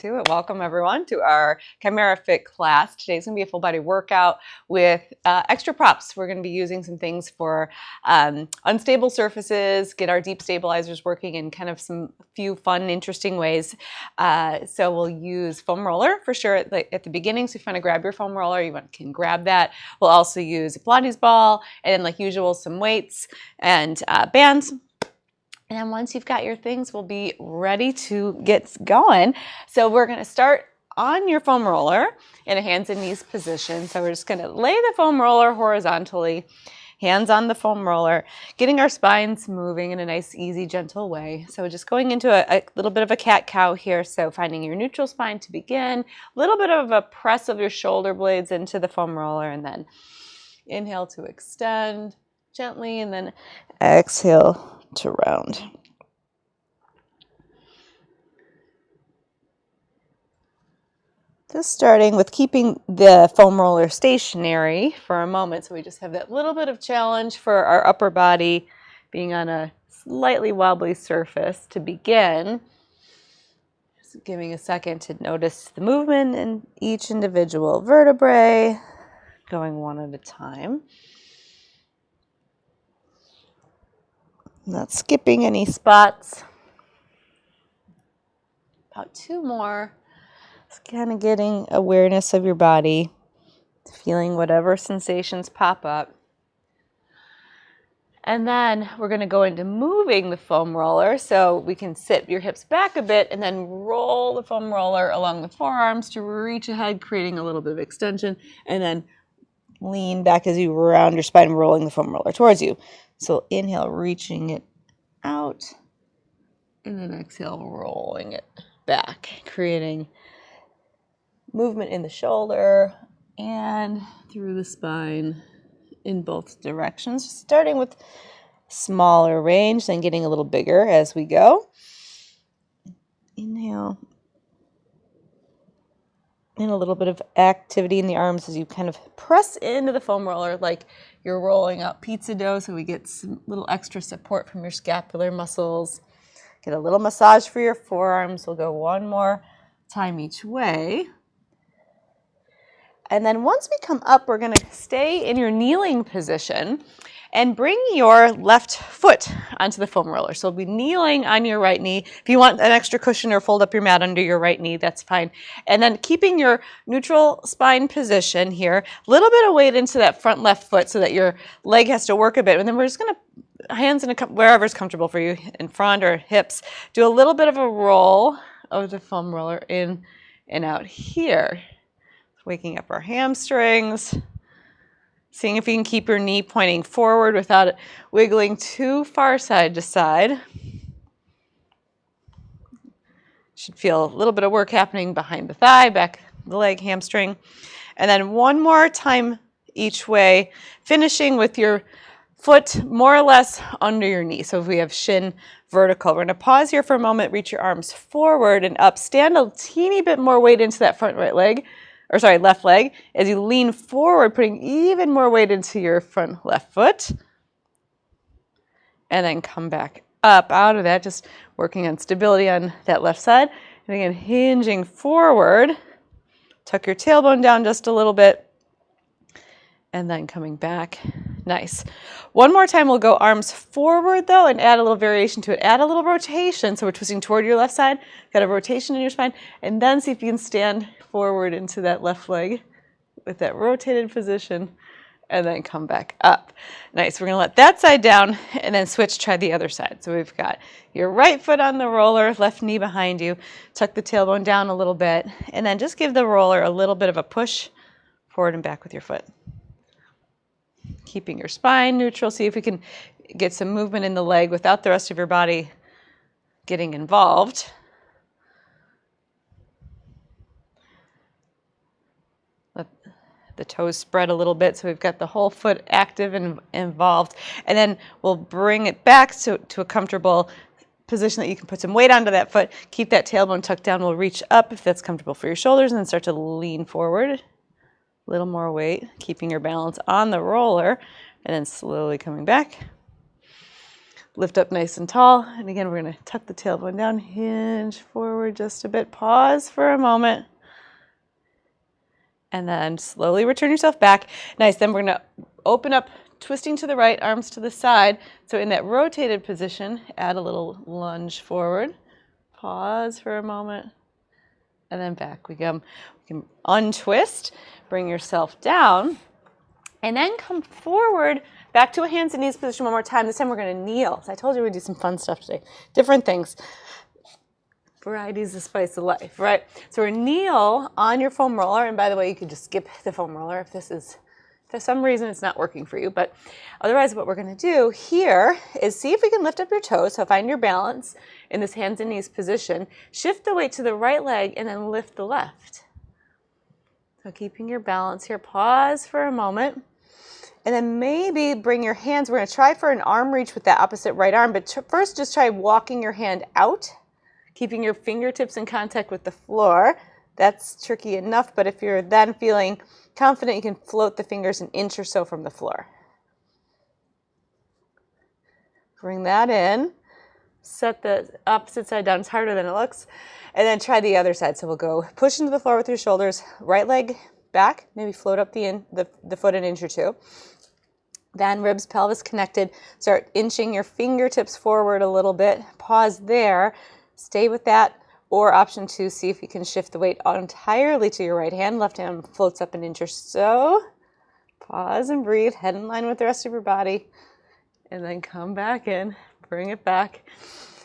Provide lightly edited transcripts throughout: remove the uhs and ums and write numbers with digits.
to it. Welcome everyone to our ChimeraFit class. Today's going to be a full body workout with extra props. We're going to be using some things for unstable surfaces, get our deep stabilizers working in kind of some few fun, interesting ways. So we'll use foam roller for sure at the beginning. So if you want to grab your foam roller, you can grab that. We'll also use a Pilates ball and then like usual some weights and bands. And then once you've got your things, we'll be ready to get going. So we're going to start on your foam roller in a hands and knees position. So we're just going to lay the foam roller horizontally, hands on the foam roller, getting our spines moving in a nice, easy, gentle way. So just going into a little bit of a cat-cow here. So finding your neutral spine to begin, a little bit of a press of your shoulder blades into the foam roller, and then inhale to extend gently, and then exhale to round. Just starting with keeping the foam roller stationary for a moment, so we just have that little bit of challenge for our upper body being on a slightly wobbly surface to begin. Just giving a second to notice the movement in each individual vertebrae, going one at a time. Not skipping any spots. About two more. Just kind of getting awareness of your body, feeling whatever sensations pop up. And then we're going to go into moving the foam roller, so we can sit your hips back a bit and then roll the foam roller along the forearms to reach ahead, creating a little bit of extension, and then lean back as you round your spine, rolling the foam roller towards you. So inhale, reaching it out, and then exhale, rolling it back, creating movement in the shoulder and through the spine in both directions, starting with smaller range, then getting a little bigger as we go. Inhale. And a little bit of activity in the arms as you kind of press into the foam roller like you're rolling out pizza dough, so we get some little extra support from your scapular muscles. Get a little massage for your forearms. We'll go one more time each way. And then once we come up, we're going to stay in your kneeling position and bring your left foot onto the foam roller. So we'll be kneeling on your right knee. If you want an extra cushion or fold up your mat under your right knee, that's fine. And then keeping your neutral spine position here, a little bit of weight into that front left foot so that your leg has to work a bit. And then we're just going to, hands in wherever's comfortable for you, in front or hips, do a little bit of a roll of the foam roller in and out here. Waking up our hamstrings. Seeing if you can keep your knee pointing forward without it wiggling too far side to side. Should feel a little bit of work happening behind the thigh, back the leg, hamstring. And then one more time each way, finishing with your foot more or less under your knee. So if we have shin vertical, we're going to pause here for a moment, reach your arms forward and up, stand a teeny bit more weight into that front left leg, as you lean forward, putting even more weight into your front left foot. And then come back up out of that, just working on stability on that left side. And again, hinging forward. Tuck your tailbone down just a little bit. And then coming back. Nice. One more time, we'll go arms forward, though, and add a little variation to it. Add a little rotation. So we're twisting toward your left side. Got a rotation in your spine. And then see if you can stand forward into that left leg with that rotated position. And then come back up. Nice. We're going to let that side down and then switch, try the other side. So we've got your right foot on the roller, left knee behind you. Tuck the tailbone down a little bit. And then just give the roller a little bit of a push forward and back with your foot. Keeping your spine neutral. See if we can get some movement in the leg without the rest of your body getting involved. Let the toes spread a little bit so we've got the whole foot active and involved. And then we'll bring it back to a comfortable position that you can put some weight onto that foot. Keep that tailbone tucked down. We'll reach up if that's comfortable for your shoulders and then start to lean forward. A little more weight, keeping your balance on the roller, and then slowly coming back. Lift up nice and tall. And again, we're going to tuck the tailbone down, hinge forward just a bit. Pause for a moment. And then slowly return yourself back. Nice. Then we're going to open up, twisting to the right, arms to the side. So in that rotated position, add a little lunge forward. Pause for a moment. And then back we go. We can untwist, bring yourself down, and then come forward back to a hands and knees position one more time. This time we're going to kneel. So I told you we'd do some fun stuff today. Different things. Variety's the spice of life, right? So we're kneel on your foam roller. And by the way, you could just skip the foam roller if this is, for some reason, it's not working for you. But otherwise, what we're going to do here is see if we can lift up your toes. So find your balance in this hands and knees position. Shift the weight to the right leg and then lift the left. So keeping your balance here. Pause for a moment. And then maybe bring your hands. We're going to try for an arm reach with that opposite right arm. But first, just try walking your hand out, keeping your fingertips in contact with the floor. That's tricky enough. But if you're then feeling confident, you can float the fingers an inch or so from the floor. Bring that in. Set the opposite side down. It's harder than it looks. And then try the other side. So we'll go push into the floor with your shoulders. Right leg back. Maybe float up the foot an inch or two. Then ribs, pelvis connected. Start inching your fingertips forward a little bit. Pause there. Stay with that. Or option 2, see if you can shift the weight entirely to your right hand. Left hand floats up an inch or so. Pause and breathe. Head in line with the rest of your body. And then come back in. Bring it back.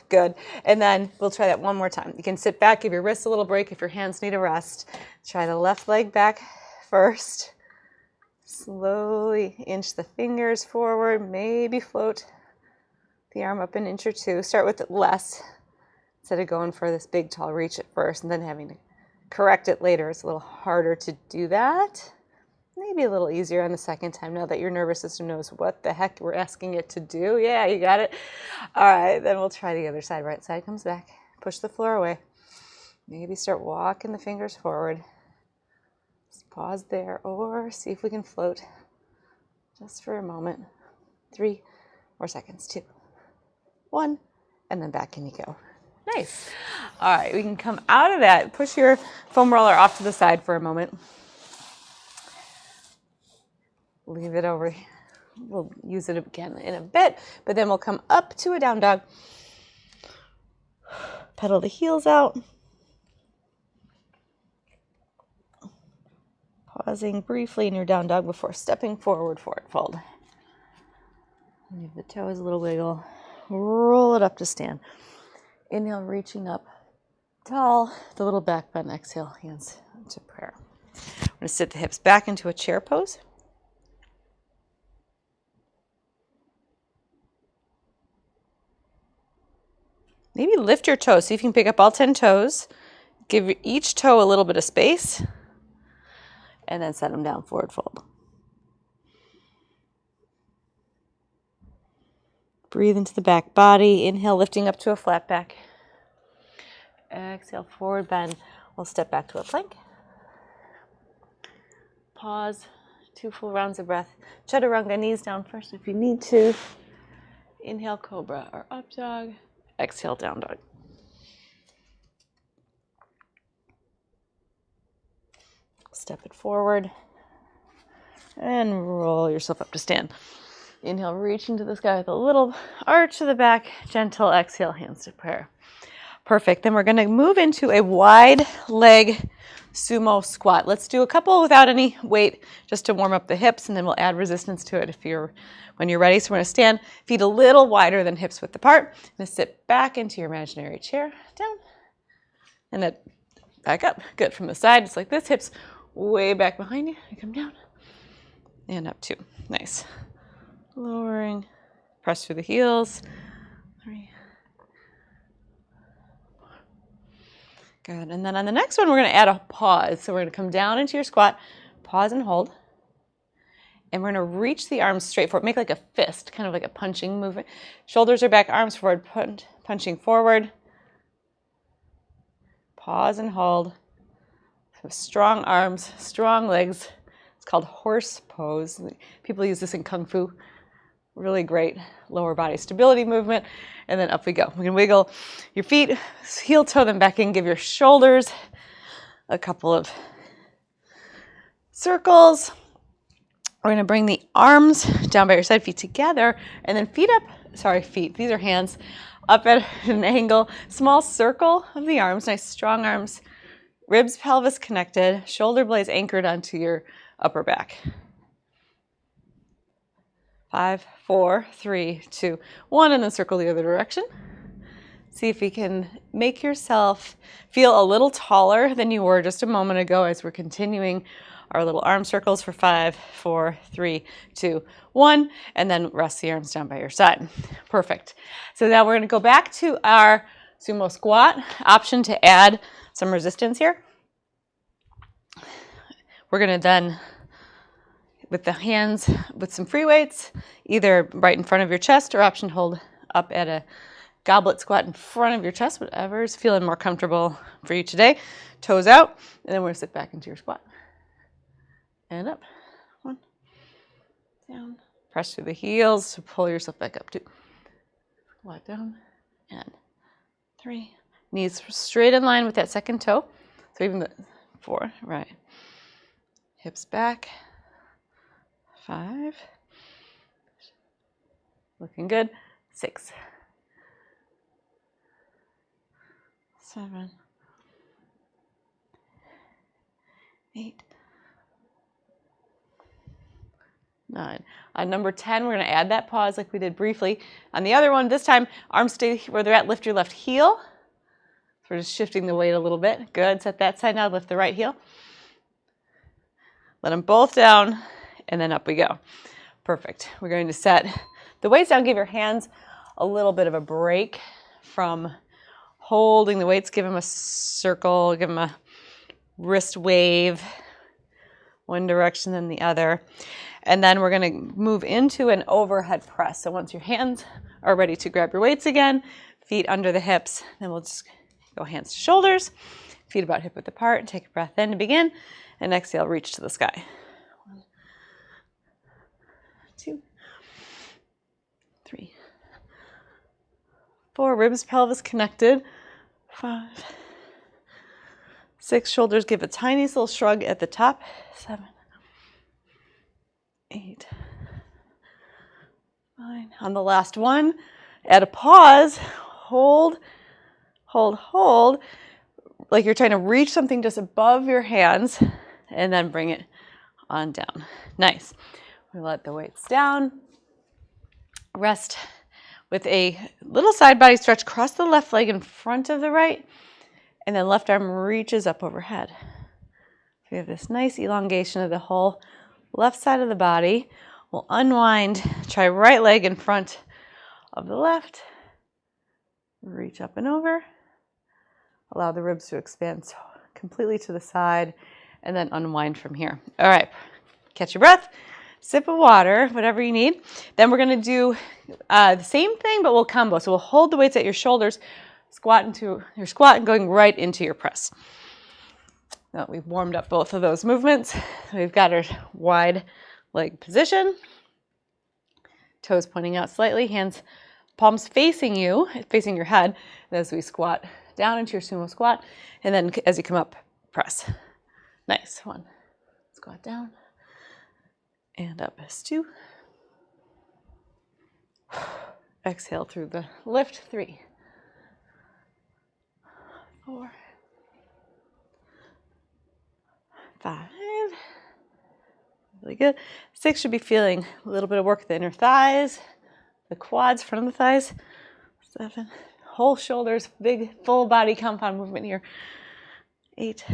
Good. And then we'll try that one more time. You can sit back, give your wrists a little break if your hands need a rest. Try the left leg back first. Slowly inch the fingers forward. Maybe float the arm up an inch or two. Start with less instead of going for this big, tall reach at first and then having to correct it later. It's a little harder to do that. Maybe a little easier on the second time now that your nervous system knows what the heck we're asking it to do. Yeah, you got it. All right, then we'll try the other side. Right side comes back. Push the floor away. Maybe start walking the fingers forward. Just pause there or see if we can float just for a moment. 3 more seconds. 2, 1, and then back in you go. Nice. All right, we can come out of that. Push your foam roller off to the side for a moment. Leave it over. We'll use it again in a bit, but then we'll come up to a down dog. Pedal the heels out. Pausing briefly in your down dog before stepping forward fold. Leave the toes a little wiggle. Roll it up to stand. Inhale, reaching up tall. The little back bend. Exhale, hands to prayer. I'm going to sit the hips back into a chair pose. Maybe lift your toes. See if you can pick up all 10 toes. Give each toe a little bit of space. And then set them down, forward fold. Breathe into the back body. Inhale, lifting up to a flat back. Exhale, forward bend. We'll step back to a plank. Pause. 2 full rounds of breath. Chaturanga, knees down first if you need to. Inhale, cobra or up dog. Exhale, down dog. Step it forward and roll yourself up to stand. Inhale, reaching to the sky with a little arch to the back. Gentle exhale, hands to prayer. Perfect. Then we're going to move into a wide leg sumo squat. Let's do a couple without any weight just to warm up the hips, and then we'll add resistance to it when you're ready. So we're going to stand feet a little wider than hips width apart. And sit back into your imaginary chair, down, and then back up. Good. From the side, it's like this. Hips way back behind you. You come down and up 2. Nice. Lowering. Press through the heels. 3. Good. And then on the next one, we're going to add a pause. So we're going to come down into your squat, pause and hold. And we're going to reach the arms straight forward. Make like a fist, kind of like a punching movement. Shoulders are back, arms forward, punching forward. Pause and hold. So strong arms, strong legs. It's called horse pose. People use this in Kung Fu. Really great lower body stability movement. And then up we go. We can wiggle your feet, heel toe them back in, give your shoulders a couple of circles. We're going to bring the arms down by your side, feet together, and then feet up, feet, these are hands, up at an angle, small circle of the arms, nice strong arms, ribs, pelvis connected, shoulder blades anchored onto your upper back. 5, 4, 3, 2, 1, and then circle the other direction. See if you can make yourself feel a little taller than you were just a moment ago as we're continuing our little arm circles for 5, 4, 3, 2, 1, and then rest the arms down by your side. Perfect. So now we're going to go back to our sumo squat. Option to add some resistance here. We're going to then, with the hands, with some free weights, either right in front of your chest or option to hold up at a goblet squat in front of your chest, whatever is feeling more comfortable for you today. Toes out, and then we're going to sit back into your squat. And up. 1, down. Press through the heels to pull yourself back up. 2. Squat down. And 3. Knees straight in line with that second toe. So even the 4, right. Hips back. 5. Looking good. 6. 7. 8. 9. On number 10, we're going to add that pause like we did briefly. On the other one, this time, arms stay where they're at. Lift your left heel. So we're just shifting the weight a little bit. Good. Set that side now. Lift the right heel. Let them both down, and then up we go. Perfect. We're going to set the weights down. Give your hands a little bit of a break from holding the weights. Give them a circle. Give them a wrist wave. One direction, then the other. And then we're going to move into an overhead press. So once your hands are ready to grab your weights again, feet under the hips, then we'll just go hands to shoulders, feet about hip width apart. Take a breath in to begin, and exhale, reach to the sky. 1, 2, 3, 4. Ribs, pelvis connected. 5, 6. Shoulders give a tiny little shrug at the top. 7, 8, 9. On the last one, add a pause. Hold, hold, hold. Like you're trying to reach something just above your hands, and then bring it on down. Nice. We let the weights down. Rest with a little side body stretch. Cross the left leg in front of the right, and then left arm reaches up overhead. So we have this nice elongation of the whole left side of the body. We'll unwind. Try right leg in front of the left. Reach up and over. Allow the ribs to expand completely to the side, and then unwind from here. All right, catch your breath, sip of water, whatever you need. Then we're going to do the same thing, but we'll combo. So we'll hold the weights at your shoulders, squat into your squat, and going right into your press. Now we've warmed up both of those movements. We've got our wide leg position, toes pointing out slightly, hands, palms facing you, facing your head, as we squat down into your sumo squat, and then as you come up, press. Nice. 1. Squat down, and up as 2. Exhale through the lift. 3, 4, 5. Really good. 6 should be feeling a little bit of work with the inner thighs, the quads, front of the thighs. 7. Whole shoulders, big full body compound movement here. 8,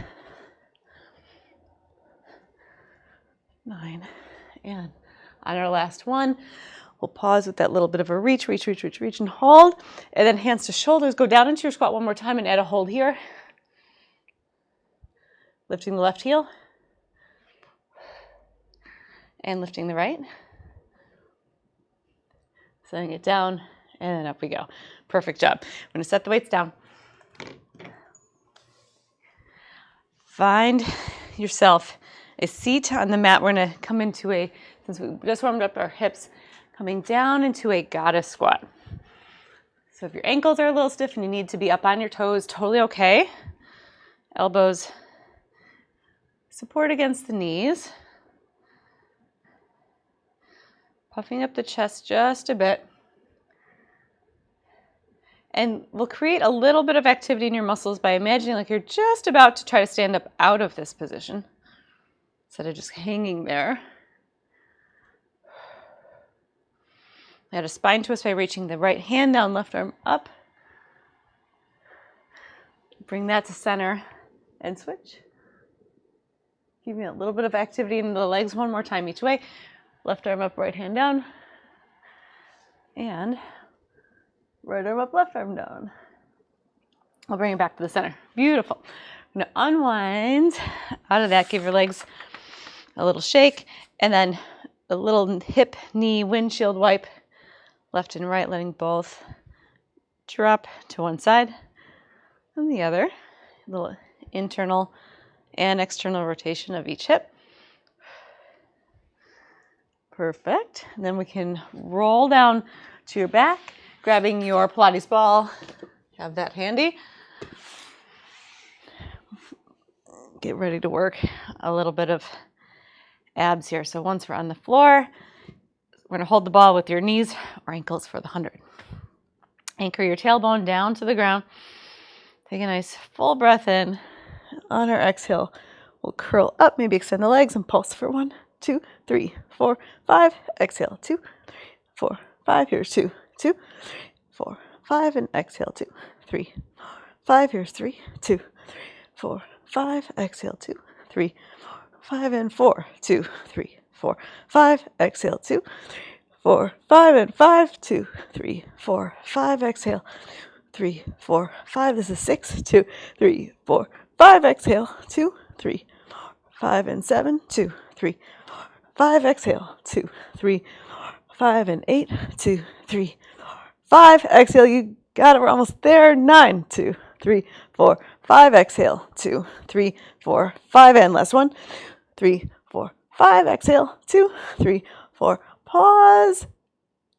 9, and on our last one, we'll pause with that little bit of a reach, and hold, and then hands to shoulders. Go down into your squat one more time and add a hold here. Lifting the left heel, and lifting the right. Setting it down, and then up we go. Perfect job. I'm going to set the weights down. Find yourself a seat on the mat. We're going to come into since we just warmed up our hips, Coming down into a goddess squat. So if your ankles are a little stiff and you need to be up on your toes, totally okay. Elbows support against the knees. Puffing up the chest just a bit. And we'll create a little bit of activity in your muscles by imagining like you're just about to try to stand up out of this position instead of just hanging there. Add a spine twist by reaching the right hand down, left arm up. Bring that to center and switch. Give me a little bit of activity in the legs one more time each way. Left arm up, right hand down. And right arm up, left arm down. I'll bring it back to the center. Beautiful. I'm going to unwind out of that. Give your legs a little shake. And then a little hip, knee, windshield wipe. Left and right, letting both drop to one side and the other. A little internal and external rotation of each hip. Perfect. And then we can roll down to your back, grabbing your Pilates ball. Have that handy. Get ready to work a little bit of abs here. So once we're on the floor, we're going to hold the ball with your knees or ankles for the 100. Anchor your tailbone down to the ground. Take a nice full breath in. On our exhale, we'll curl up, maybe extend the legs and pulse for 1, 2, 3, 4, 5. Exhale, 2, 3, 4, 5. Here's 2, 2, 3, 4, 5. And exhale, 2, 3, 5. Here's 3, 2, 3, 4, 5. Exhale, 2, 3, 5. And 4, 2, 3, 4, 5. Exhale, 2, 3, 4, 5. And 5, 2, 3, 4, 5. Exhale, 3, 4, 5. This is 6, 2, 3, 4, 5. Exhale, 2, 3, 5. And 7, 2, 3, 5. Exhale, 2, 3, 5. And 8, 2, 3, 5. Exhale, you got it. We're almost there. 9, 2, 3, 4, 5. Exhale, 2, 3, 4, 5. And last one. 3, 4, 5. Exhale, 2, 3, 4. Pause.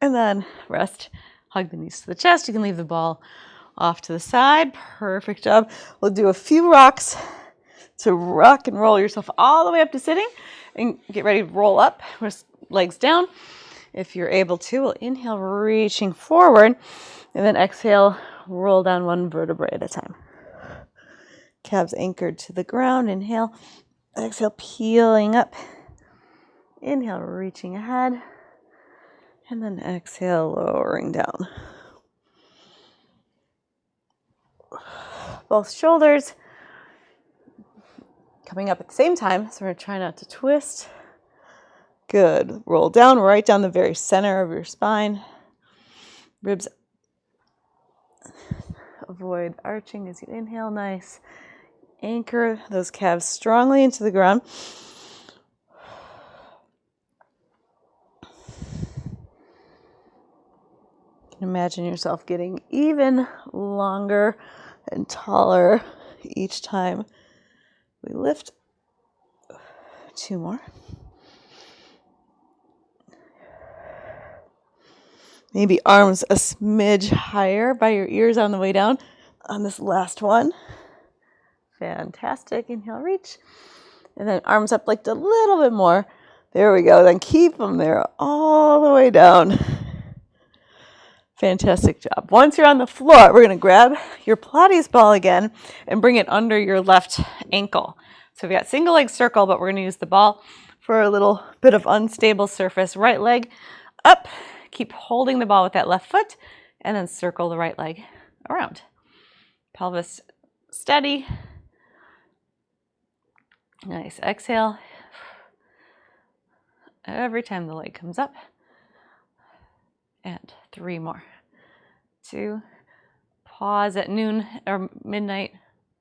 And then rest. Hug the knees to the chest. You can leave the ball off to the side. Perfect job. We'll do a few rocks to rock and roll yourself all the way up to sitting and get ready to roll up. Legs down. If you're able to, we'll inhale, reaching forward, and then exhale, roll down one vertebrae at a time. Calves anchored to the ground. Inhale. Exhale, peeling up. Inhale, reaching ahead. And then exhale, lowering down. Both shoulders coming up at the same time. So we're going to try not to twist. Good. Roll down, right down the very center of your spine. Ribs avoid arching as you inhale. Nice. Anchor those calves strongly into the ground. You can imagine yourself getting even longer and taller each time we lift. 2 more. Maybe arms a smidge higher by your ears on the way down on this last one. Fantastic. Inhale, reach. And then arms up like a little bit more. There we go. Then keep them there all the way down. Fantastic job. Once you're on the floor, we're going to grab your Pilates ball again and bring it under your left ankle. So we've got single leg circle, but we're going to use the ball for a little bit of unstable surface. Right leg up. Keep holding the ball with that left foot and then circle the right leg around. Pelvis steady. Nice. Exhale. Every time the leg comes up. And 3 more. 2. Pause at noon or midnight.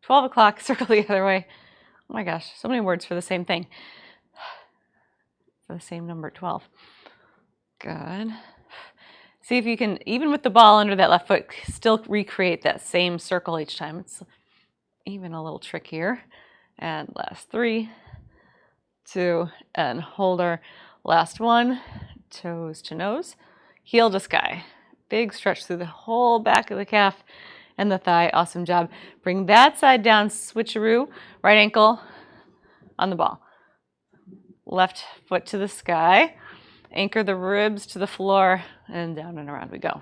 12 o'clock, circle the other way. Oh my gosh, so many words for the same thing. For the same number, 12. Good. See if you can, even with the ball under that left foot, still recreate that same circle each time. It's even a little trickier. And last 3, 2, and hold our last 1, toes to nose, heel to sky. Big stretch through the whole back of the calf and the thigh. Awesome job. Bring that side down, switcheroo, right ankle on the ball. Left foot to the sky. Anchor the ribs to the floor, and down and around we go.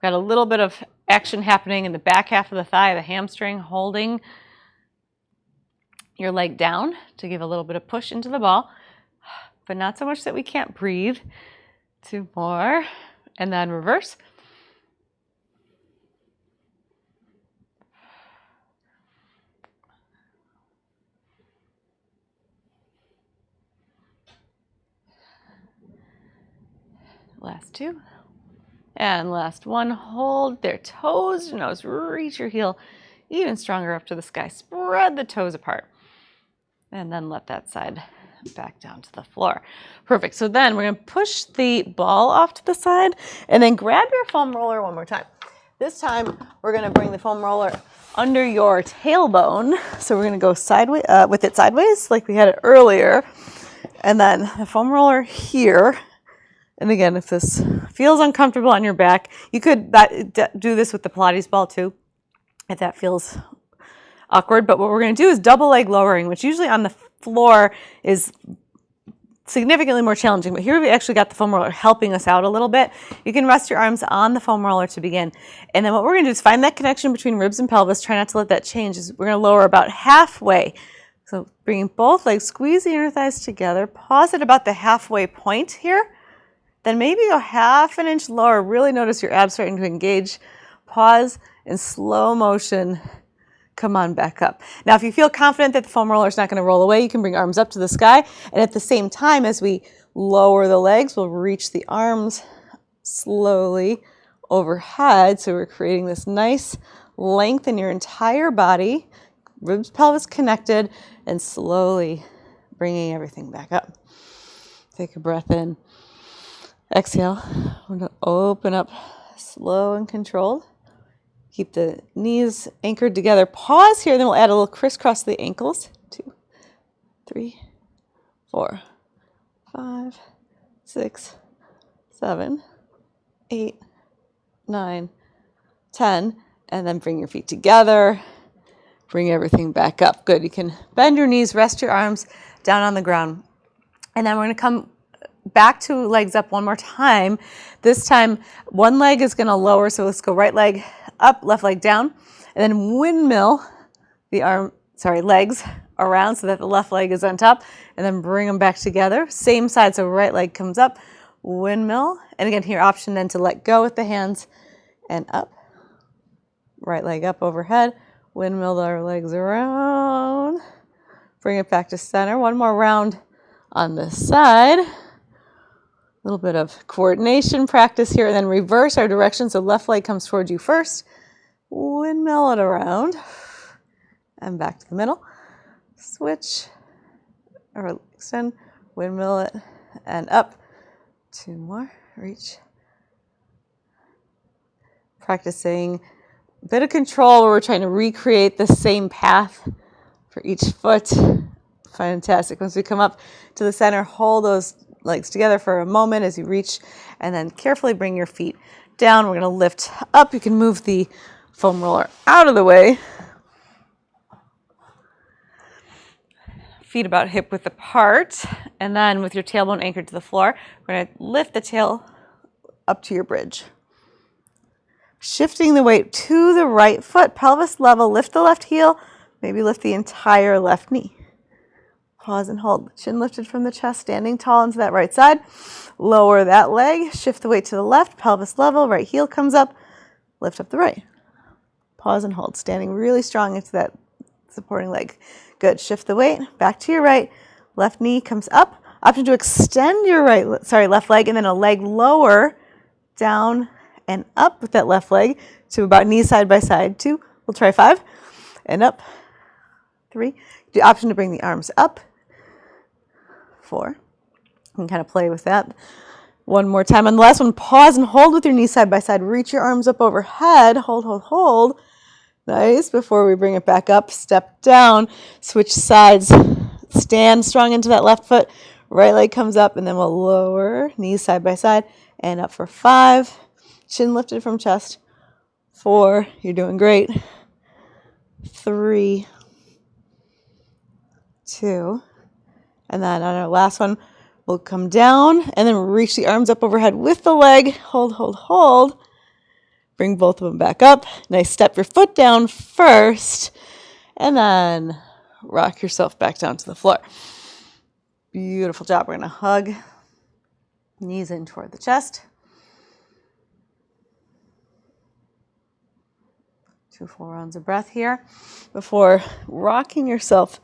Got a little bit of action happening in the back half of the thigh, the hamstring, holding your leg down to give a little bit of push into the ball, but not so much that we can't breathe. 2 more, and then reverse. Last 2. And last 1. Hold there, toes to nose. Reach your heel even stronger up to the sky. Spread the toes apart. And then let that side back down to the floor. Perfect. So then we're going to push the ball off to the side and then grab your foam roller one more time. This time we're going to bring the foam roller under your tailbone. So we're going to go sideways with it sideways like we had it earlier. And then the foam roller here. And again, if this feels uncomfortable on your back, you could do this with the Pilates ball too, if that feels awkward. But what we're going to do is double leg lowering, which usually on the floor is significantly more challenging. But here we actually got the foam roller helping us out a little bit. You can rest your arms on the foam roller to begin. And then what we're going to do is find that connection between ribs and pelvis. Try not to let that change. We're going to lower about halfway. So bringing both legs, squeeze the inner thighs together. Pause at about the halfway point here. Then maybe go half an inch lower. Really notice your abs starting to engage. Pause in slow motion. Come on back up. Now, if you feel confident that the foam roller is not going to roll away, you can bring arms up to the sky. And at the same time, as we lower the legs, we'll reach the arms slowly overhead. So we're creating this nice length in your entire body. Ribs, pelvis connected, and slowly bringing everything back up. Take a breath in. Exhale. We're going to open up slow and controlled. Keep the knees anchored together. Pause here, then we'll add a little crisscross to the ankles. 2, 3, 4, 5, 6, 7, 8, 9, 10. And then bring your feet together. Bring everything back up. Good. You can bend your knees, rest your arms down on the ground. And then we're going to come back to legs up one more time. This time, one leg is going to lower. So let's go right leg up, left leg down, and then windmill the legs around so that the left leg is on top, and then bring them back together. Same side, so right leg comes up, windmill, and again, here option then to let go with the hands and up. Right leg up overhead, windmill our legs around, bring it back to center. One more round on this side. A little bit of coordination practice here, and then reverse our direction. So left leg comes towards you first. Windmill it around. And back to the middle. Switch. Or extend. Windmill it. And up. 2 more. Reach. Practicing a bit of control where we're trying to recreate the same path for each foot. Fantastic. Once we come up to the center, hold those legs together for a moment as you reach, and then carefully bring your feet down. We're going to lift up. You can move the foam roller out of the way. Feet about hip width apart, and then with your tailbone anchored to the floor, we're going to lift the tail up to your bridge. Shifting the weight to the right foot, pelvis level, lift the left heel, maybe lift the entire left knee. Pause and hold. Chin lifted from the chest, standing tall into that right side. Lower that leg. Shift the weight to the left. Pelvis level. Right heel comes up. Lift up the right. Pause and hold. Standing really strong into that supporting leg. Good. Shift the weight. Back to your right. Left knee comes up. Option to extend your left leg, and then a leg lower, down and up with that left leg to about knee side by side. 2. We'll try 5. And up. 3. The option to bring the arms up. 4. You can kind of play with that. One more time. On the last one, pause and hold with your knees side by side. Reach your arms up overhead. Hold, hold, hold. Nice. Before we bring it back up, step down. Switch sides. foot, stand strong into that left foot. Right leg comes up, and then we'll lower, knees side by side, and up for 5. Chin lifted from chest. 4, you're doing great. 3, 2, and then on our last one, we'll come down and then reach the arms up overhead with the leg. Hold, hold, hold. Bring both of them back up. Nice. Step your foot down first, and then rock yourself back down to the floor. Beautiful job. We're going to hug knees in toward the chest. 2 full rounds of breath here before rocking yourself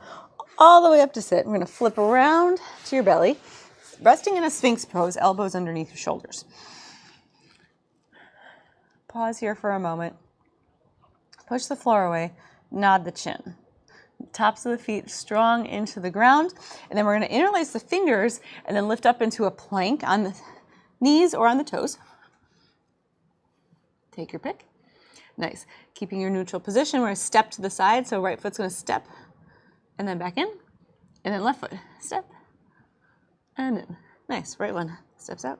all the way up to sit. We're going to flip around to your belly, resting in a Sphinx pose, elbows underneath your shoulders. Pause here for a moment. Push the floor away, nod the chin. Tops of the feet strong into the ground, and then we're going to interlace the fingers and then lift up into a plank on the knees or on the toes. Take your pick. Nice. Keeping your neutral position, we're going to step to the side, so right foot's going to step and then back in, and then left foot, step, and in. Nice. Right one steps out,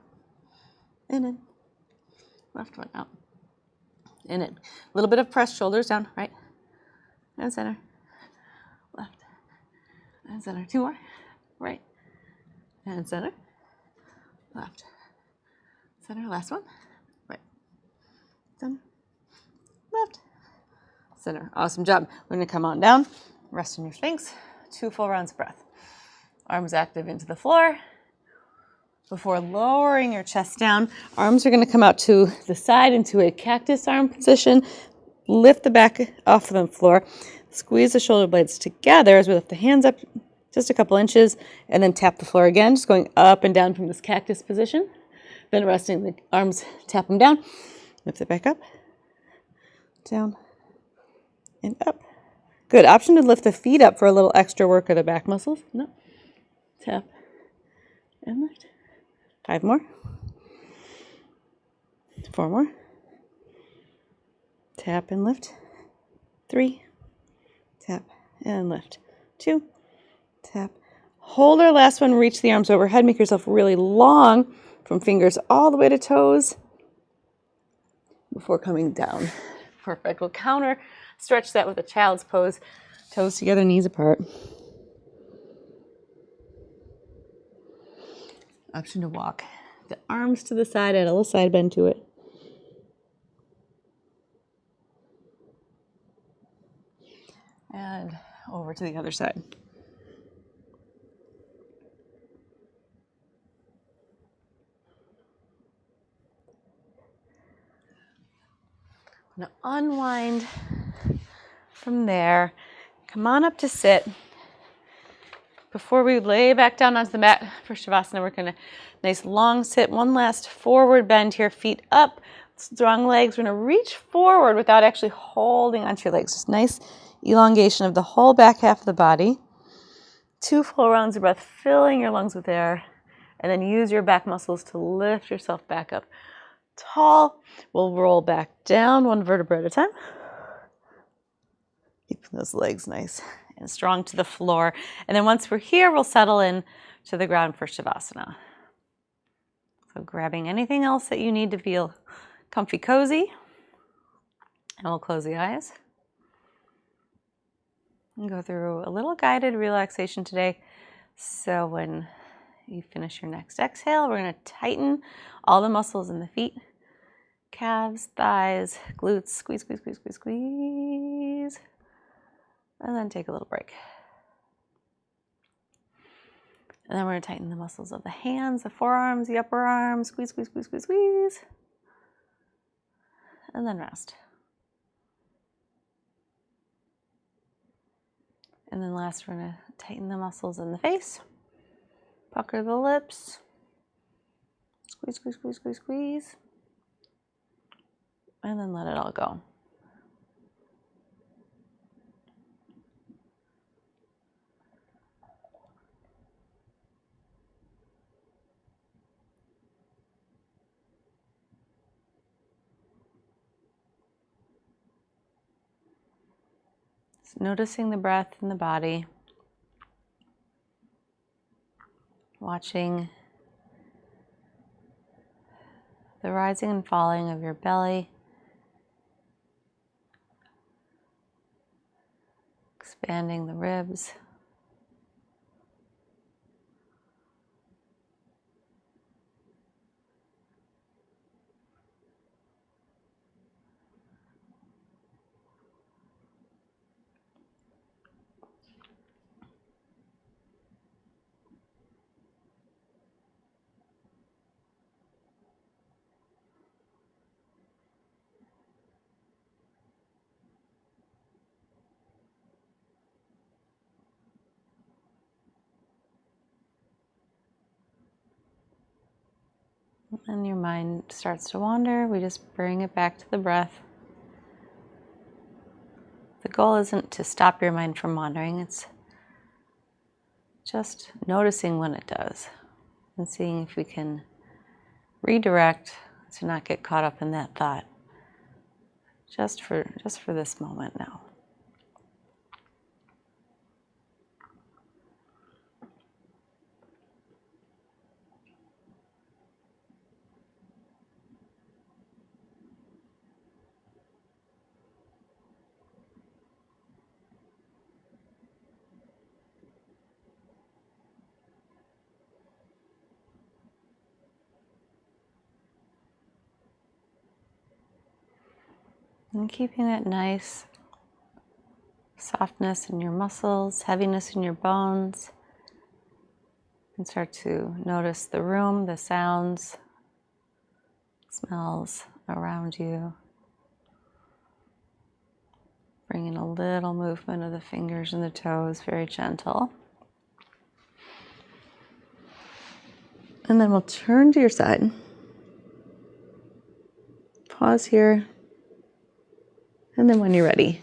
and in. Left one out, and in. A little bit of press, shoulders down, right, and center, left, and center. 2 more, right, and center, left, center. Last one, right, center, left, center. Awesome job. We're going to come on down, rest in your Sphinx. 2 full rounds of breath. Arms active into the floor. Before lowering your chest down, arms are going to come out to the side into a cactus arm position. Lift the back off the floor. Squeeze the shoulder blades together as we lift the hands up just a couple inches, and then tap the floor again, just going up and down from this cactus position. Then resting the arms, tap them down. Lift it back up, down, and up. Good. Option to lift the feet up for a little extra work of the back muscles. No. Tap and lift. 5 more. 4 more. Tap and lift. 3. Tap and lift. 2. Tap. Hold our last one. Reach the arms overhead. Make yourself really long from fingers all the way to toes before coming down. Perfect. We'll counter stretch that with a child's pose. Toes together, knees apart. Option to walk the arms to the side, add a little side bend to it. And over to the other side. Now unwind from there. Come on up to sit. Before we lay back down onto the mat for Shavasana, we're going to nice long sit. One last forward bend here, feet up, strong legs. We're going to reach forward without actually holding onto your legs. Just nice elongation of the whole back half of the body. 2 full rounds of breath, filling your lungs with air, and then use your back muscles to lift yourself back up tall. We'll roll back down 1 vertebra at a time. Keeping those legs nice and strong to the floor. And then once we're here, we'll settle in to the ground for Shavasana. So grabbing anything else that you need to feel comfy, cozy. And we'll close the eyes. And go through a little guided relaxation today. So when you finish your next exhale, we're going to tighten all the muscles in the feet. Calves, thighs, glutes, squeeze, squeeze, squeeze, squeeze, squeeze. And then take a little break. And then we're going to tighten the muscles of the hands, the forearms, the upper arms. Squeeze, squeeze, squeeze, squeeze, squeeze. And then rest. And then last, we're going to tighten the muscles in the face. Pucker the lips. Squeeze, squeeze, squeeze, squeeze, squeeze. And then let it all go. Noticing the breath in the body. Watching the rising and falling of your belly, expanding the ribs. And your mind starts to wander, we just bring it back to the breath. The goal isn't to stop your mind from wandering, it's just noticing when it does and seeing if we can redirect to not get caught up in that thought just for this moment now. And keeping that nice softness in your muscles, heaviness in your bones. And start to notice the room, the sounds, smells around you. Bringing a little movement of the fingers and the toes, very gentle. And then we'll turn to your side. Pause here. And then when you're ready, you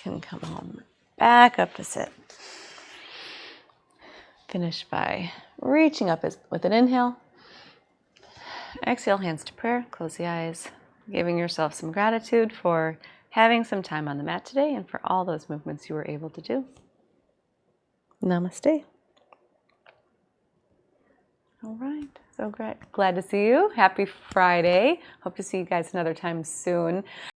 can come home back up to sit. Finish by reaching up with an inhale. Exhale, hands to prayer. Close the eyes. Giving yourself some gratitude for having some time on the mat today and for all those movements you were able to do. Namaste. All right, so great. Glad to see you. Happy Friday. Hope to see you guys another time soon.